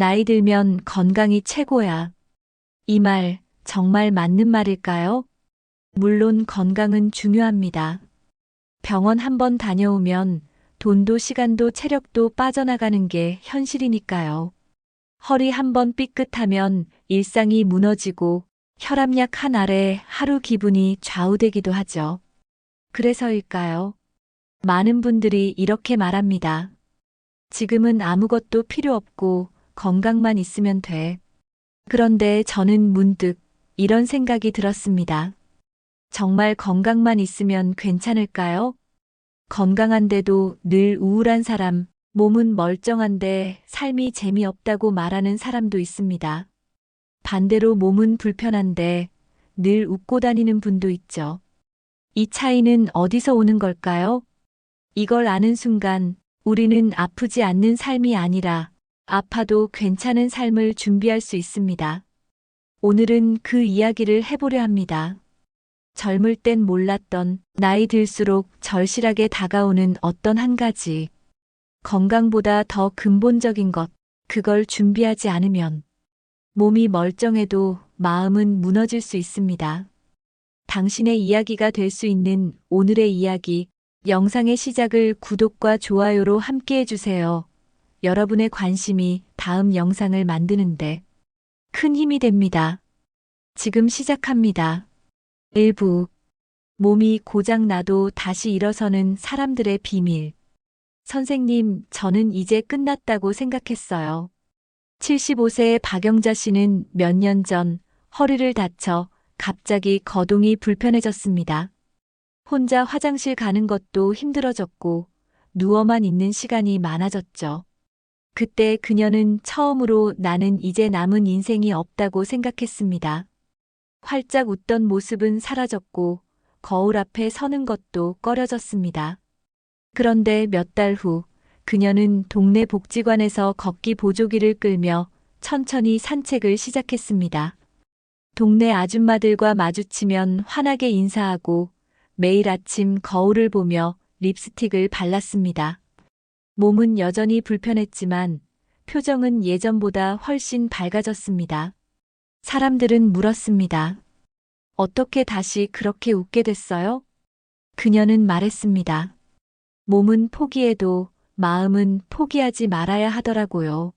나이 들면 건강이 최고야. 이 말 정말 맞는 말일까요? 물론 건강은 중요합니다. 병원 한번 다녀오면 돈도 시간도 체력도 빠져나가는 게 현실이니까요. 허리 한번 삐끗하면 일상이 무너지고 혈압약 한 알에 하루 기분이 좌우되기도 하죠. 그래서일까요? 많은 분들이 이렇게 말합니다. 지금은 아무것도 필요 없고 건강만 있으면 돼. 그런데 저는 문득 이런 생각이 들었습니다. 정말 건강만 있으면 괜찮을까요? 건강한데도 늘 우울한 사람, 몸은 멀쩡한데 삶이 재미없다고 말하는 사람도 있습니다. 반대로 몸은 불편한데 늘 웃고 다니는 분도 있죠. 이 차이는 어디서 오는 걸까요? 이걸 아는 순간 우리는 아프지 않는 삶이 아니라 아파도 괜찮은 삶을 준비할 수 있습니다. 오늘은 그 이야기를 해보려 합니다. 젊을 땐 몰랐던 나이 들수록 절실하게 다가오는 어떤 한 가지. 건강보다 더 근본적인 것, 그걸 준비하지 않으면 몸이 멀쩡해도 마음은 무너질 수 있습니다. 당신의 이야기가 될 수 있는 오늘의 이야기, 영상의 시작을 구독과 좋아요로 함께 해주세요. 여러분의 관심이 다음 영상을 만드는데 큰 힘이 됩니다. 지금 시작합니다. 1부. 몸이 고장 나도 다시 일어서는 사람들의 비밀. 선생님, 저는 이제 끝났다고 생각했어요. 75세의 박영자 씨는 몇 년 전 허리를 다쳐 갑자기 거동이 불편해졌습니다. 혼자 화장실 가는 것도 힘들어졌고 누워만 있는 시간이 많아졌죠. 그때 그녀는 처음으로 나는 이제 남은 인생이 없다고 생각했습니다. 활짝 웃던 모습은 사라졌고 거울 앞에 서는 것도 꺼려졌습니다. 그런데 몇 달 후 그녀는 동네 복지관에서 걷기 보조기를 끌며 천천히 산책을 시작했습니다. 동네 아줌마들과 마주치면 환하게 인사하고 매일 아침 거울을 보며 립스틱을 발랐습니다. 몸은 여전히 불편했지만 표정은 예전보다 훨씬 밝아졌습니다. 사람들은 물었습니다. 어떻게 다시 그렇게 웃게 됐어요? 그녀는 말했습니다. 몸은 포기해도 마음은 포기하지 말아야 하더라고요.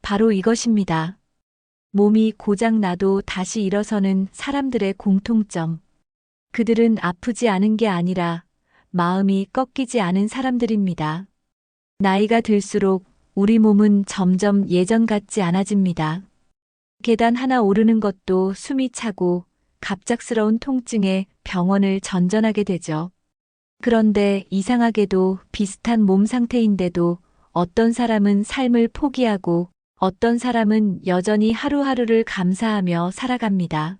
바로 이것입니다. 몸이 고장 나도 다시 일어서는 사람들의 공통점. 그들은 아프지 않은 게 아니라 마음이 꺾이지 않은 사람들입니다. 나이가 들수록 우리 몸은 점점 예전 같지 않아집니다. 계단 하나 오르는 것도 숨이 차고 갑작스러운 통증에 병원을 전전하게 되죠. 그런데 이상하게도 비슷한 몸 상태인데도 어떤 사람은 삶을 포기하고 어떤 사람은 여전히 하루하루를 감사하며 살아갑니다.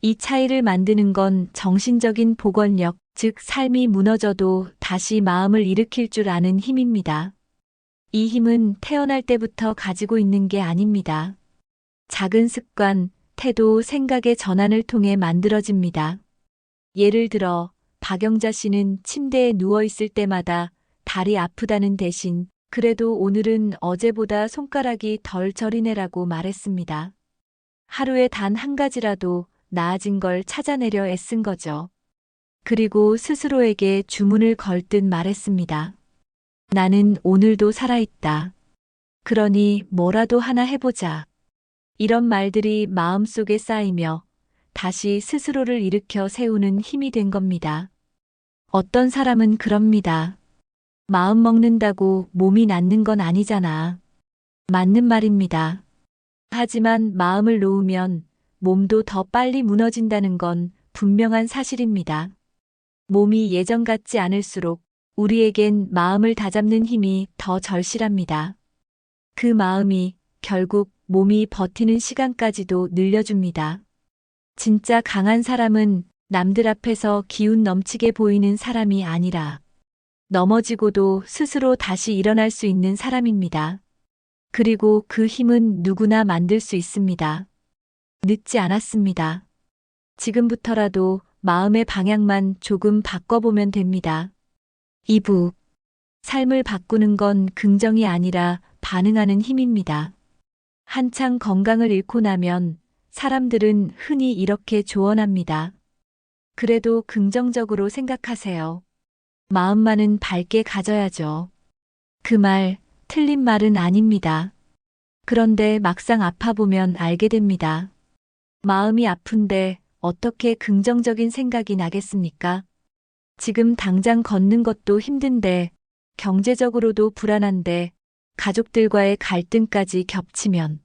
이 차이를 만드는 건 정신적인 복원력, 즉 삶이 무너져도 다시 마음을 일으킬 줄 아는 힘입니다. 이 힘은 태어날 때부터 가지고 있는 게 아닙니다. 작은 습관, 태도, 생각의 전환을 통해 만들어집니다. 예를 들어 박영자 씨는 침대에 누워 있을 때마다 다리 아프다는 대신 그래도 오늘은 어제보다 손가락이 덜 저리네라고 말했습니다. 하루에 단 한 가지라도 나아진 걸 찾아내려 애쓴 거죠. 그리고 스스로에게 주문을 걸 듯 말했습니다. 나는 오늘도 살아있다. 그러니 뭐라도 하나 해보자. 이런 말들이 마음속에 쌓이며 다시 스스로를 일으켜 세우는 힘이 된 겁니다. 어떤 사람은 그럽니다. 마음 먹는다고 몸이 낫는 건 아니잖아. 맞는 말입니다. 하지만 마음을 놓으면 몸도 더 빨리 무너진다는 건 분명한 사실입니다. 몸이 예전 같지 않을수록 우리에겐 마음을 다잡는 힘이 더 절실합니다. 그 마음이 결국 몸이 버티는 시간까지도 늘려줍니다. 진짜 강한 사람은 남들 앞에서 기운 넘치게 보이는 사람이 아니라 넘어지고도 스스로 다시 일어날 수 있는 사람입니다. 그리고 그 힘은 누구나 만들 수 있습니다. 늦지 않았습니다. 지금부터라도 마음의 방향만 조금 바꿔보면 됩니다. 2부. 삶을 바꾸는 건 긍정이 아니라 반응하는 힘입니다. 한창 건강을 잃고 나면 사람들은 흔히 이렇게 조언합니다. 그래도 긍정적으로 생각하세요. 마음만은 밝게 가져야죠. 그 말, 틀린 말은 아닙니다. 그런데 막상 아파보면 알게 됩니다. 마음이 아픈데 어떻게 긍정적인 생각이 나겠습니까? 지금 당장 걷는 것도 힘든데, 경제적으로도 불안한데, 가족들과의 갈등까지 겹치면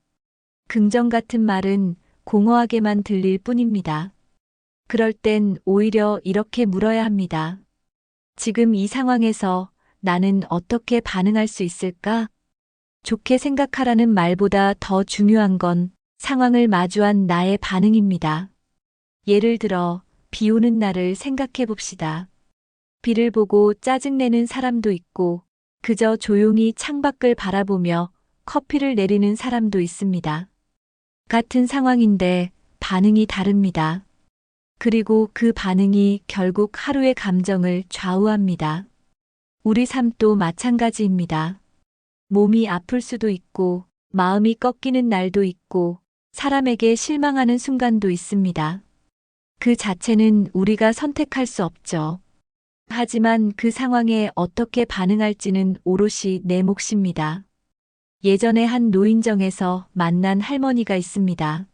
긍정 같은 말은 공허하게만 들릴 뿐입니다. 그럴 땐 오히려 이렇게 물어야 합니다. 지금 이 상황에서 나는 어떻게 반응할 수 있을까? 좋게 생각하라는 말보다 더 중요한 건 상황을 마주한 나의 반응입니다. 예를 들어, 비 오는 날을 생각해 봅시다. 비를 보고 짜증내는 사람도 있고, 그저 조용히 창밖을 바라보며 커피를 내리는 사람도 있습니다. 같은 상황인데 반응이 다릅니다. 그리고 그 반응이 결국 하루의 감정을 좌우합니다. 우리 삶도 마찬가지입니다. 몸이 아플 수도 있고, 마음이 꺾이는 날도 있고, 사람에게 실망하는 순간도 있습니다. 그 자체는 우리가 선택할 수 없죠. 하지만 그 상황에 어떻게 반응할지는 오롯이 내 몫입니다. 예전에 한 노인정에서 만난 할머니가 있습니다.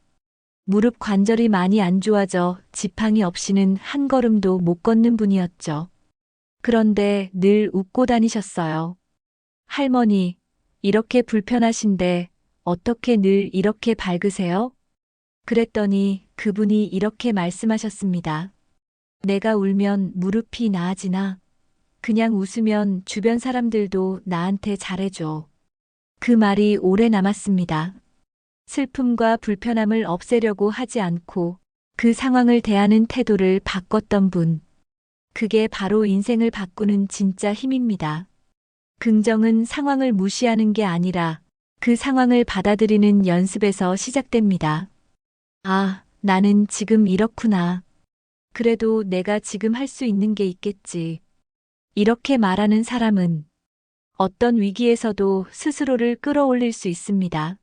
무릎 관절이 많이 안 좋아져 지팡이 없이는 한 걸음도 못 걷는 분이었죠. 그런데 늘 웃고 다니셨어요. 할머니, 이렇게 불편하신데 어떻게 늘 이렇게 밝으세요? 그랬더니 그분이 이렇게 말씀하셨습니다. 내가 울면 무릎이 나아지나? 그냥 웃으면 주변 사람들도 나한테 잘해줘. 그 말이 오래 남았습니다. 슬픔과 불편함을 없애려고 하지 않고 그 상황을 대하는 태도를 바꿨던 분. 그게 바로 인생을 바꾸는 진짜 힘입니다. 긍정은 상황을 무시하는 게 아니라 그 상황을 받아들이는 연습에서 시작됩니다. 아, 나는 지금 이렇구나. 그래도 내가 지금 할 수 있는 게 있겠지. 이렇게 말하는 사람은 어떤 위기에서도 스스로를 끌어올릴 수 있습니다.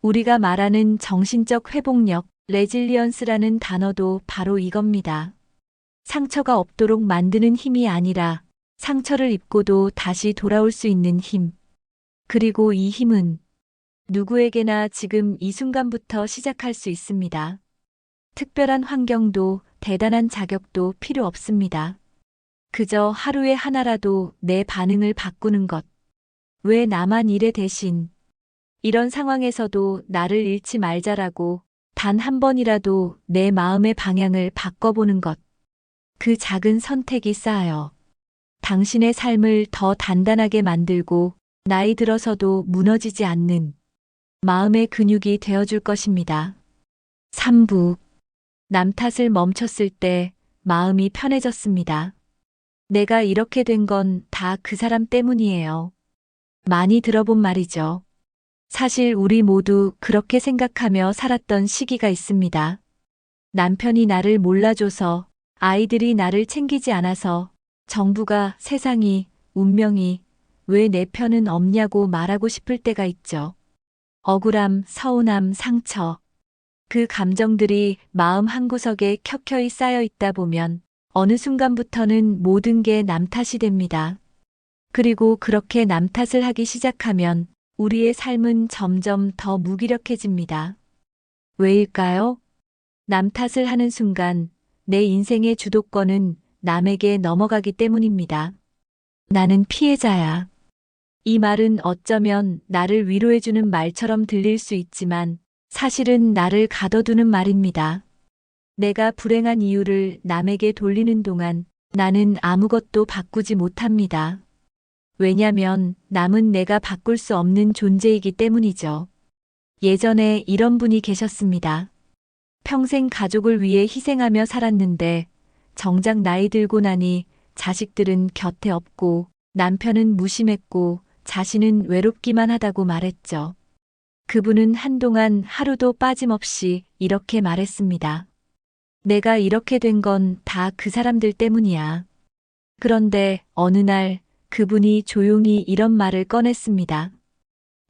우리가 말하는 정신적 회복력, 레질리언스라는 단어도 바로 이겁니다. 상처가 없도록 만드는 힘이 아니라 상처를 입고도 다시 돌아올 수 있는 힘. 그리고 이 힘은 누구에게나 지금 이 순간부터 시작할 수 있습니다. 특별한 환경도 대단한 자격도 필요 없습니다. 그저 하루에 하나라도 내 반응을 바꾸는 것. 왜 나만 이래 대신 이런 상황에서도 나를 잃지 말자라고 단 한 번이라도 내 마음의 방향을 바꿔보는 것. 그 작은 선택이 쌓여 당신의 삶을 더 단단하게 만들고 나이 들어서도 무너지지 않는 마음의 근육이 되어줄 것입니다. 3부. 남 탓을 멈췄을 때 마음이 편해졌습니다. 내가 이렇게 된 건 다 그 사람 때문이에요. 많이 들어본 말이죠. 사실 우리 모두 그렇게 생각하며 살았던 시기가 있습니다. 남편이 나를 몰라줘서, 아이들이 나를 챙기지 않아서, 정부가, 세상이, 운명이 왜 내 편은 없냐고 말하고 싶을 때가 있죠. 억울함, 서운함, 상처. 그 감정들이 마음 한구석에 켜켜이 쌓여 있다 보면 어느 순간부터는 모든 게 남 탓이 됩니다. 그리고 그렇게 남 탓을 하기 시작하면 우리의 삶은 점점 더 무기력해집니다. 왜일까요? 남 탓을 하는 순간 내 인생의 주도권은 남에게 넘어가기 때문입니다. 나는 피해자야. 이 말은 어쩌면 나를 위로해주는 말처럼 들릴 수 있지만 사실은 나를 가둬두는 말입니다. 내가 불행한 이유를 남에게 돌리는 동안 나는 아무것도 바꾸지 못합니다. 왜냐면 남은 내가 바꿀 수 없는 존재이기 때문이죠. 예전에 이런 분이 계셨습니다. 평생 가족을 위해 희생하며 살았는데 정작 나이 들고 나니 자식들은 곁에 없고 남편은 무심했고 자신은 외롭기만 하다고 말했죠. 그분은 한동안 하루도 빠짐없이 이렇게 말했습니다. 내가 이렇게 된 건 다 그 사람들 때문이야. 그런데 어느 날 그분이 조용히 이런 말을 꺼냈습니다.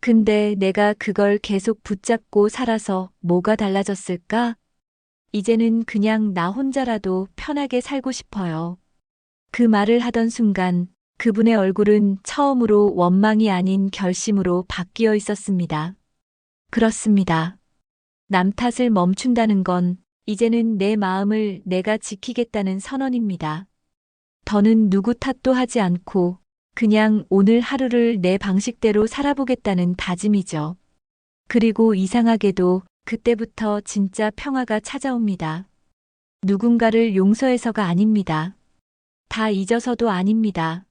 근데 내가 그걸 계속 붙잡고 살아서 뭐가 달라졌을까? 이제는 그냥 나 혼자라도 편하게 살고 싶어요. 그 말을 하던 순간 그분의 얼굴은 처음으로 원망이 아닌 결심으로 바뀌어 있었습니다. 그렇습니다. 남 탓을 멈춘다는 건 이제는 내 마음을 내가 지키겠다는 선언입니다. 더는 누구 탓도 하지 않고 그냥 오늘 하루를 내 방식대로 살아보겠다는 다짐이죠. 그리고 이상하게도 그때부터 진짜 평화가 찾아옵니다. 누군가를 용서해서가 아닙니다. 다 잊어서도 아닙니다.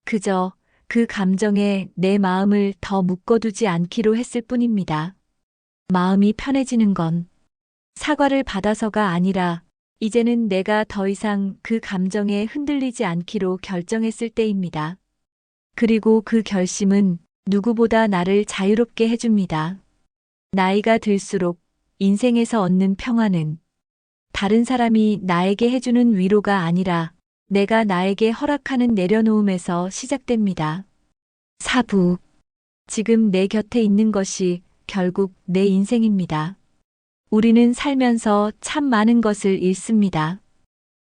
그저 그 감정에 내 마음을 더 묶어두지 않기로 했을 뿐입니다. 마음이 편해지는 건 사과를 받아서가 아니라 이제는 내가 더 이상 그 감정에 흔들리지 않기로 결정했을 때입니다. 그리고 그 결심은 누구보다 나를 자유롭게 해줍니다. 나이가 들수록 인생에서 얻는 평화는 다른 사람이 나에게 해주는 위로가 아니라 내가 나에게 허락하는 내려놓음에서 시작됩니다. 사부. 지금 내 곁에 있는 것이 결국 내 인생입니다. 우리는 살면서 참 많은 것을 잃습니다.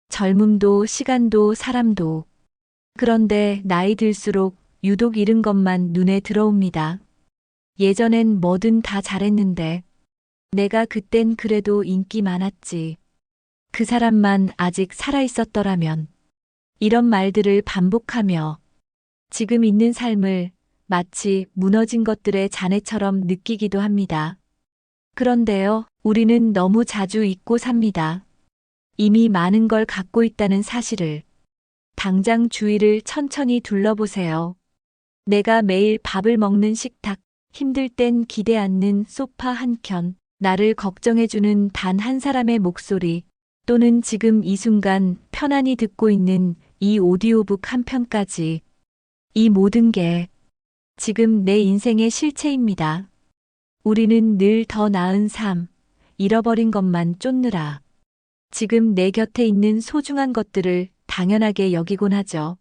젊음도, 시간도, 사람도. 그런데 나이 들수록 유독 잃은 것만 눈에 들어옵니다. 예전엔 뭐든 다 잘했는데 내가 그땐 그래도 인기 많았지. 그 사람만 아직 살아있었더라면. 이런 말들을 반복하며 지금 있는 삶을 마치 무너진 것들의 잔해처럼 느끼기도 합니다. 그런데요, 우리는 너무 자주 잊고 삽니다. 이미 많은 걸 갖고 있다는 사실을. 당장 주위를 천천히 둘러보세요. 내가 매일 밥을 먹는 식탁, 힘들 땐 기대 않는 소파 한 켠, 나를 걱정해주는 단 한 사람의 목소리, 또는 지금 이 순간 편안히 듣고 있는 이 오디오북 한 편까지. 이 모든 게 지금 내 인생의 실체입니다. 우리는 늘 더 나은 삶, 잃어버린 것만 쫓느라 지금 내 곁에 있는 소중한 것들을 당연하게 여기곤 하죠.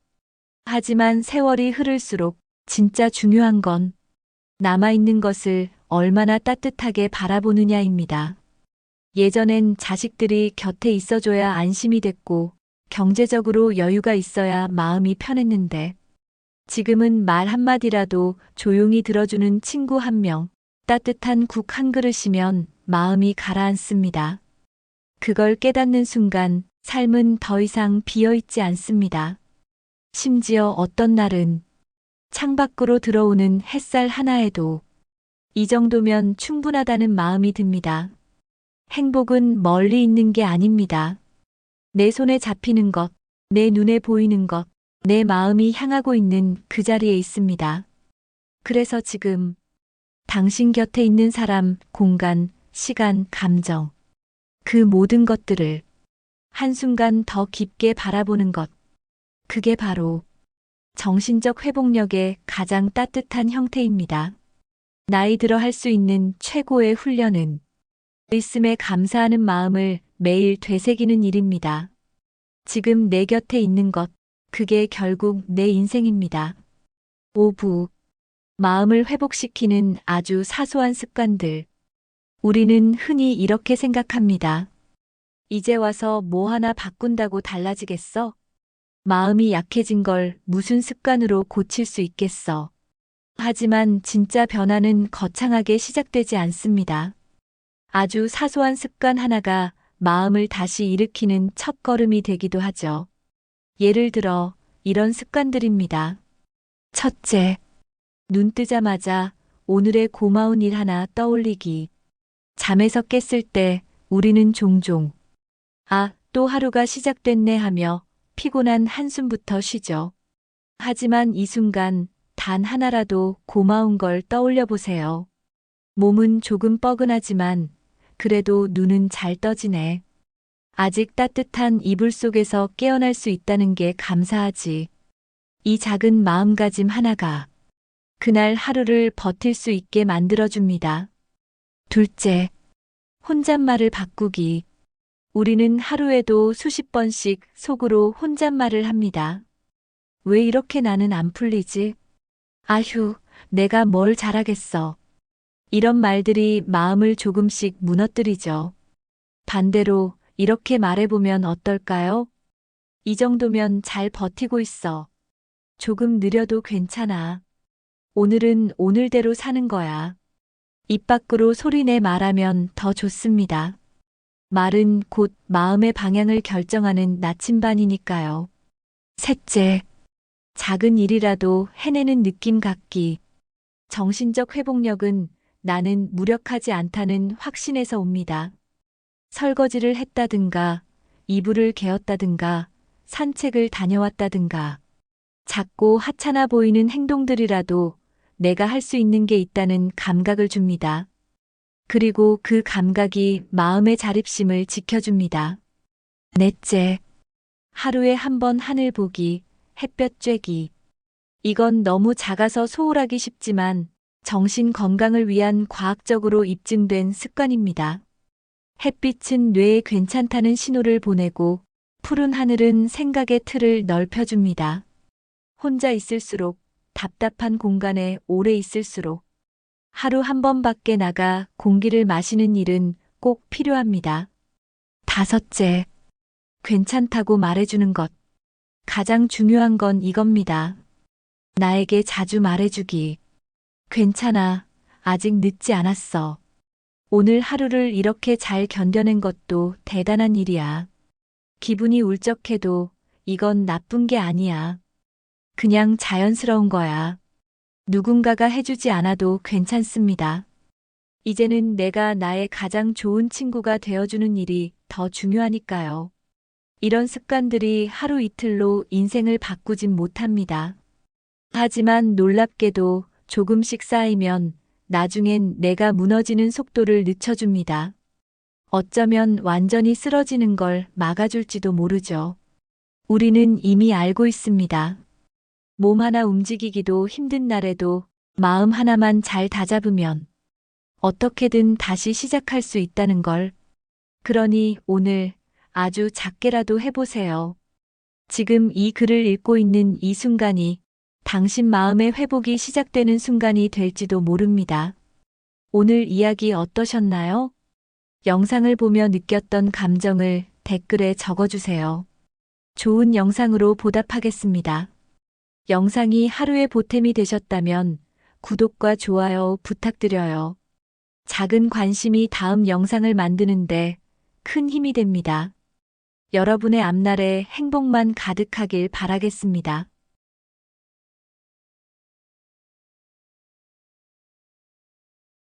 하지만 세월이 흐를수록 진짜 중요한 건 남아있는 것을 얼마나 따뜻하게 바라보느냐입니다. 예전엔 자식들이 곁에 있어줘야 안심이 됐고 경제적으로 여유가 있어야 마음이 편했는데 지금은 말 한마디라도 조용히 들어주는 친구 한 명, 따뜻한 국 한 그릇이면 마음이 가라앉습니다. 그걸 깨닫는 순간 삶은 더 이상 비어있지 않습니다. 심지어 어떤 날은 창밖으로 들어오는 햇살 하나에도 이 정도면 충분하다는 마음이 듭니다. 행복은 멀리 있는 게 아닙니다. 내 손에 잡히는 것, 내 눈에 보이는 것, 내 마음이 향하고 있는 그 자리에 있습니다. 그래서 지금 당신 곁에 있는 사람, 공간, 시간, 감정, 그 모든 것들을 한순간 더 깊게 바라보는 것. 그게 바로 정신적 회복력의 가장 따뜻한 형태입니다. 나이 들어 할 수 있는 최고의 훈련은 있음에 감사하는 마음을 매일 되새기는 일입니다. 지금 내 곁에 있는 것, 그게 결국 내 인생입니다. 5부. 마음을 회복시키는 아주 사소한 습관들. 우리는 흔히 이렇게 생각합니다. 이제 와서 뭐 하나 바꾼다고 달라지겠어? 마음이 약해진 걸 무슨 습관으로 고칠 수 있겠어? 하지만 진짜 변화는 거창하게 시작되지 않습니다. 아주 사소한 습관 하나가 마음을 다시 일으키는 첫걸음이 되기도 하죠. 예를 들어 이런 습관들입니다. 첫째, 눈 뜨자마자 오늘의 고마운 일 하나 떠올리기. 잠에서 깼을 때 우리는 종종 아, 또 하루가 시작됐네 하며 피곤한 한숨부터 쉬죠. 하지만 이 순간 단 하나라도 고마운 걸 떠올려 보세요. 몸은 조금 뻐근하지만 그래도 눈은 잘 떠지네. 아직 따뜻한 이불 속에서 깨어날 수 있다는 게 감사하지. 이 작은 마음가짐 하나가 그날 하루를 버틸 수 있게 만들어줍니다. 둘째, 혼잣말을 바꾸기. 우리는 하루에도 수십 번씩 속으로 혼잣말을 합니다. 왜 이렇게 나는 안 풀리지? 아휴, 내가 뭘 잘하겠어. 이런 말들이 마음을 조금씩 무너뜨리죠. 반대로 이렇게 말해보면 어떨까요? 이 정도면 잘 버티고 있어. 조금 느려도 괜찮아. 오늘은 오늘대로 사는 거야. 입 밖으로 소리내 말하면 더 좋습니다. 말은 곧 마음의 방향을 결정하는 나침반이니까요. 셋째, 작은 일이라도 해내는 느낌 갖기. 정신적 회복력은 나는 무력하지 않다는 확신에서 옵니다. 설거지를 했다든가, 이불을 개었다든가, 산책을 다녀왔다든가, 작고 하찮아 보이는 행동들이라도 내가 할 수 있는 게 있다는 감각을 줍니다. 그리고 그 감각이 마음의 자립심을 지켜줍니다. 넷째, 하루에 한 번 하늘 보기, 햇볕 쬐기. 이건 너무 작아서 소홀하기 쉽지만 정신 건강을 위한 과학적으로 입증된 습관입니다. 햇빛은 뇌에 괜찮다는 신호를 보내고 푸른 하늘은 생각의 틀을 넓혀줍니다. 혼자 있을수록 답답한 공간에 오래 있을수록 하루 한 번밖에 나가 공기를 마시는 일은 꼭 필요합니다. 다섯째, 괜찮다고 말해주는 것. 가장 중요한 건 이겁니다. 나에게 자주 말해주기. 괜찮아. 아직 늦지 않았어. 오늘 하루를 이렇게 잘 견뎌낸 것도 대단한 일이야. 기분이 울적해도 이건 나쁜 게 아니야. 그냥 자연스러운 거야. 누군가가 해주지 않아도 괜찮습니다. 이제는 내가 나의 가장 좋은 친구가 되어주는 일이 더 중요하니까요. 이런 습관들이 하루 이틀로 인생을 바꾸진 못합니다. 하지만 놀랍게도 조금씩 쌓이면 나중엔 내가 무너지는 속도를 늦춰줍니다. 어쩌면 완전히 쓰러지는 걸 막아줄지도 모르죠. 우리는 이미 알고 있습니다. 몸 하나 움직이기도 힘든 날에도 마음 하나만 잘 다잡으면 어떻게든 다시 시작할 수 있다는 걸. 그러니 오늘 아주 작게라도 해보세요. 지금 이 글을 읽고 있는 이 순간이 당신 마음의 회복이 시작되는 순간이 될지도 모릅니다. 오늘 이야기 어떠셨나요? 영상을 보며 느꼈던 감정을 댓글에 적어주세요. 좋은 영상으로 보답하겠습니다. 영상이 하루의 보탬이 되셨다면 구독과 좋아요 부탁드려요. 작은 관심이 다음 영상을 만드는데 큰 힘이 됩니다. 여러분의 앞날에 행복만 가득하길 바라겠습니다.